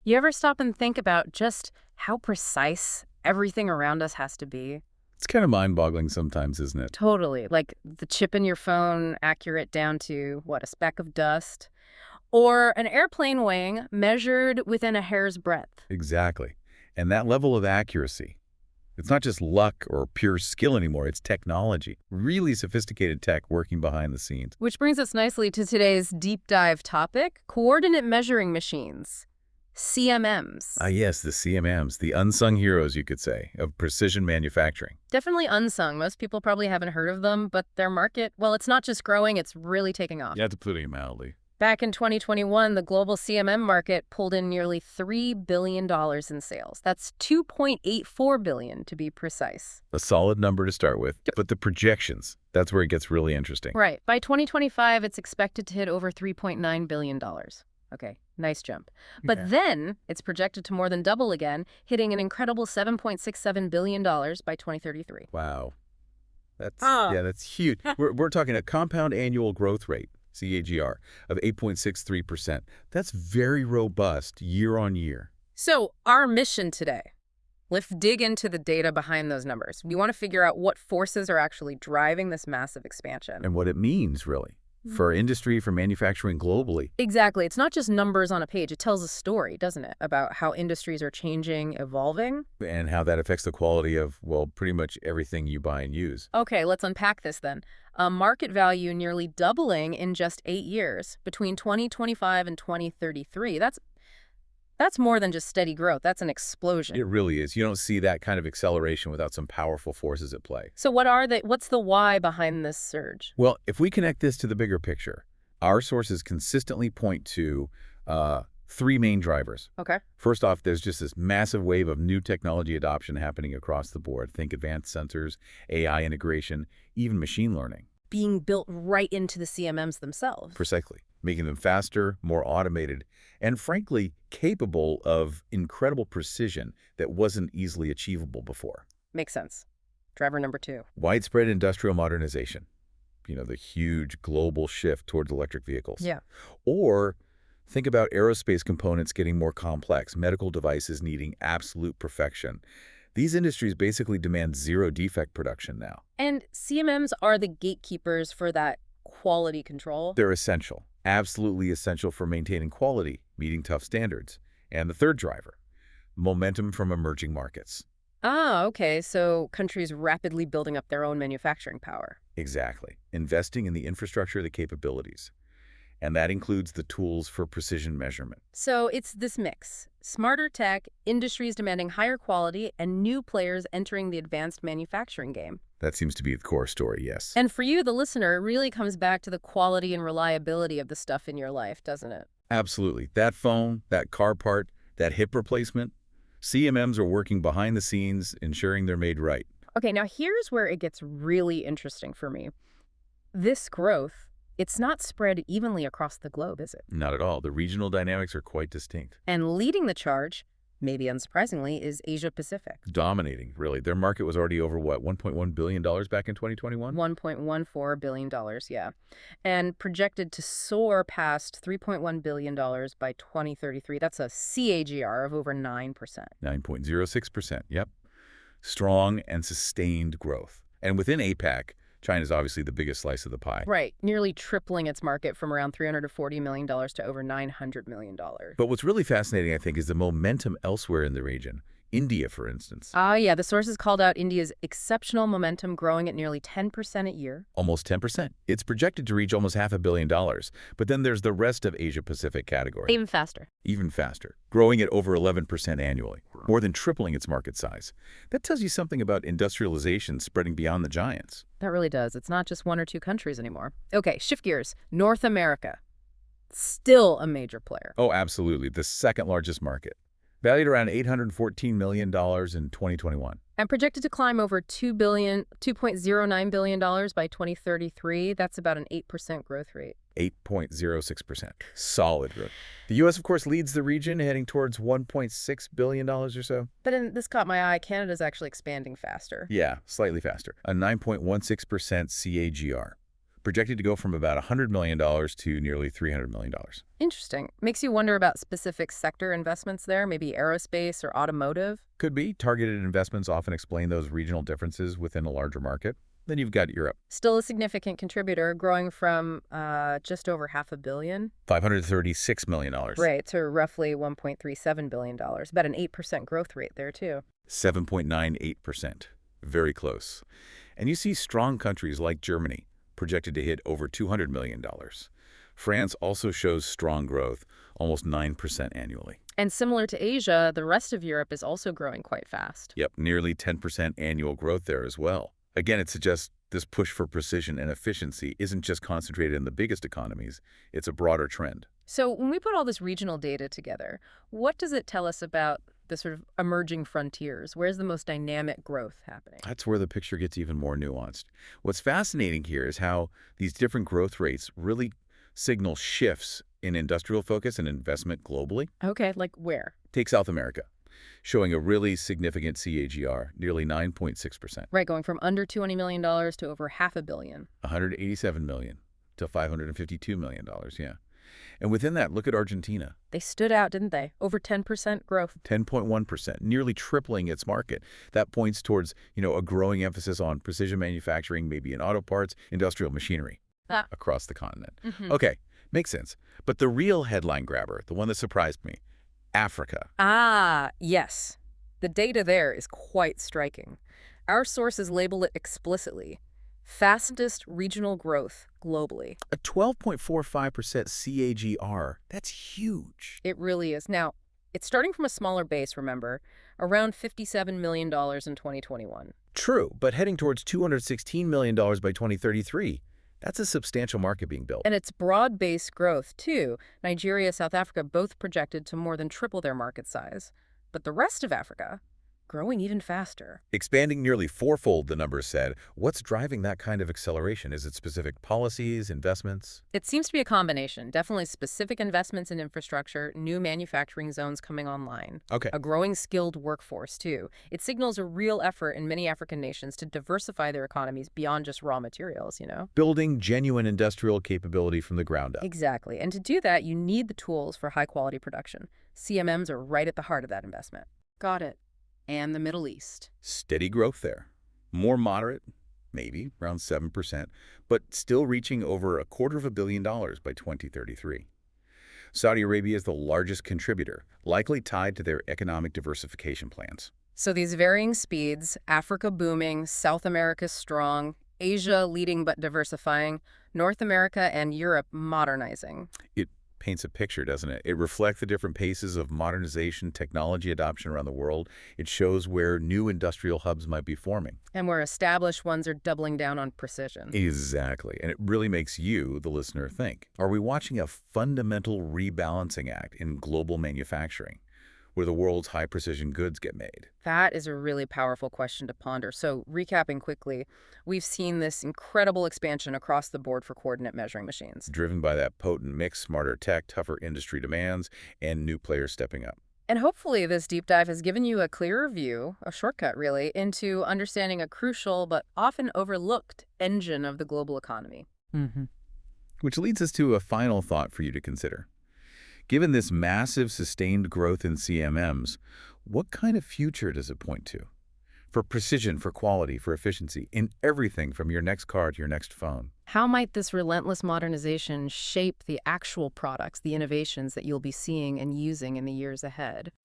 You ever stop and think about just how precise everything around us has to be? It's kind of mind-boggling sometimes, isn't it? Totally. Like the chip in your phone, accurate down to, what, a speck of dust? Or an airplane wing measured within a hair's breadth. Exactly. And that level of accuracy, it's not just luck or pure skill anymore, it's technology. Really sophisticated tech working behind the scenes. Which brings us nicely to today's deep dive topic, coordinate measuring machines, CMMs. Ah, yes, the CMMs, the unsung heroes, you could say, of precision manufacturing. Definitely unsung. Most people probably haven't heard of them, but their market, well, it's not just growing, it's really taking off. Yeah, to put it mildly. Back in 2021, the global CMM market pulled in nearly $3 billion in sales. That's $2.84 billion to be precise. A solid number to start with, but the projections, that's where it gets really interesting. Right. By 2025, it's expected to hit over $3.9 billion. Okay, nice jump. But then it's projected to more than double again, hitting an incredible $7.67 billion by 2033. Wow. That's huge. We're talking a compound annual growth rate, CAGR, of 8.63%. That's very robust year on year. So our mission today, let's dig into the data behind those numbers. We want to figure out what forces are actually driving this massive expansion. And what it means, really, for industry, for manufacturing globally. Exactly. It's not just numbers on a page. It tells a story, doesn't it, about how industries are changing, evolving? And how that affects the quality of, well, pretty much everything you buy and use. Okay, let's unpack this then. Market value nearly doubling in just 8 years, between 2025 and 2033. That's more than just steady growth. That's an explosion. It really is. You don't see that kind of acceleration without some powerful forces at play. So what's the why behind this surge? Well, if we connect this to the bigger picture, our sources consistently point to three main drivers. Okay. First off, there's just this massive wave of new technology adoption happening across the board. Think advanced sensors, AI integration, even machine learning. Being built right into the CMMs themselves. Precisely. Making them faster, more automated, and frankly, capable of incredible precision that wasn't easily achievable before. Makes sense. Driver number 2. Widespread industrial modernization. You know, the huge global shift towards electric vehicles. Yeah. Or think about aerospace components getting more complex, medical devices needing absolute perfection. These industries basically demand zero-defect production now. And CMMs are the gatekeepers for that quality control? They're essential, absolutely essential for maintaining quality, meeting tough standards. And the third driver, momentum from emerging markets. Ah, okay. So countries rapidly building up their own manufacturing power. Exactly. Investing in the infrastructure, the capabilities. And that includes the tools for precision measurement. So it's this mix. Smarter tech, industries demanding higher quality, and new players entering the advanced manufacturing game. That seems to be the core story, yes. And for you, the listener, it really comes back to the quality and reliability of the stuff in your life, doesn't it? Absolutely. That phone, that car part, that hip replacement, CMMs are working behind the scenes, ensuring they're made right. Okay, now here's where it gets really interesting for me. This growth, it's not spread evenly across the globe, is it? Not at all. The regional dynamics are quite distinct. And leading the charge, maybe unsurprisingly, is Asia Pacific. Dominating, really. Their market was already over, what, $1.1 billion back in 2021? $1.14 billion, yeah. And projected to soar past $3.1 billion by 2033. That's a CAGR of over 9%. 9.06%, yep. Strong and sustained growth. And within APAC, China's obviously the biggest slice of the pie. Right, nearly tripling its market from around $340 million to over $900 million. But what's really fascinating, I think, is the momentum elsewhere in the region. India, for instance. Yeah, the sources called out India's exceptional momentum growing at nearly 10% a year. Almost 10%. It's projected to reach almost $500 million. But then there's the rest of Asia-Pacific category. Even faster. Even faster, growing at over 11% annually, more than tripling its market size. That tells you something about industrialization spreading beyond the giants. That really does. It's not just 1 or 2 countries anymore. Okay, shift gears. North America. Still a major player. Oh, absolutely. The second largest market. Valued around $814 million in 2021. And projected to climb over $2.09 billion by 2033. That's about an 8% growth rate. 8.06%. Solid growth. The U.S., of course, leads the region, heading towards $1.6 billion or so. But this caught my eye. Canada's actually expanding faster. Yeah, slightly faster. A 9.16% CAGR. projected to go from about $100 million to nearly $300 million. Interesting. Makes you wonder about specific sector investments there, maybe aerospace or automotive. Could be. Targeted investments often explain those regional differences within a larger market. Then you've got Europe. Still a significant contributor, growing from just over $500 million. $536 million. Right, to roughly $1.37 billion. About an 8% growth rate there, too. 7.98%. Very close. And you see strong countries like Germany, projected to hit over $200 million. France also shows strong growth, almost 9% annually. And similar to Asia, the rest of Europe is also growing quite fast. Yep, nearly 10% annual growth there as well. Again, it suggests this push for precision and efficiency isn't just concentrated in the biggest economies, it's a broader trend. So when we put all this regional data together, what does it tell us about the sort of emerging frontiers? Where's the most dynamic growth happening? That's where the picture gets even more nuanced. What's fascinating here is how these different growth rates really signal shifts in industrial focus and investment globally. Okay, like where? Take South America, showing a really significant CAGR, nearly 9.6%. Right, going from under $20 million to over $500 million. $187 million to $552 million, yeah. And within that, look at Argentina. They stood out, didn't they? Over 10% growth. 10.1%, nearly tripling its market. That points towards, a growing emphasis on precision manufacturing, maybe in auto parts, industrial machinery across the continent. Okay, makes sense. But the real headline grabber, the one that surprised me, Africa. Ah, yes. The data there is quite striking. Our sources label it explicitly: fastest regional growth globally. A 12.45% CAGR. That's huge. It really is. Now, it's starting from a smaller base, remember, around $57 million in 2021. True, but heading towards $216 million by 2033. That's a substantial market being built. And it's broad-based growth, too. Nigeria, South Africa both projected to more than triple their market size. But the rest of Africa, growing even faster. Expanding nearly fourfold, the numbers said. What's driving that kind of acceleration? Is it specific policies, investments? It seems to be a combination. Definitely specific investments in infrastructure, new manufacturing zones coming online. Okay. A growing skilled workforce, too. It signals a real effort in many African nations to diversify their economies beyond just raw materials, Building genuine industrial capability from the ground up. Exactly. And to do that, you need the tools for high-quality production. CMMs are right at the heart of that investment. Got it. And the Middle East. Steady growth there. More moderate, maybe, around 7%, but still reaching over $250 million by 2033. Saudi Arabia is the largest contributor, likely tied to their economic diversification plans. So these varying speeds, Africa booming, South America strong, Asia leading but diversifying, North America and Europe modernizing. It paints a picture, doesn't it? It reflects the different paces of modernization, technology adoption around the world. It shows where new industrial hubs might be forming. And where established ones are doubling down on precision. Exactly. And it really makes you, the listener, think. Are we watching a fundamental rebalancing act in global manufacturing, where the world's high-precision goods get made? That is a really powerful question to ponder. So recapping quickly, we've seen this incredible expansion across the board for coordinate measuring machines. Driven by that potent mix, smarter tech, tougher industry demands, and new players stepping up. And hopefully this deep dive has given you a clearer view, a shortcut really, into understanding a crucial but often overlooked engine of the global economy. Which leads us to a final thought for you to consider. Given this massive sustained growth in CMMs, what kind of future does it point to? For precision, for quality, for efficiency, in everything from your next car to your next phone. How might this relentless modernization shape the actual products, the innovations that you'll be seeing and using in the years ahead?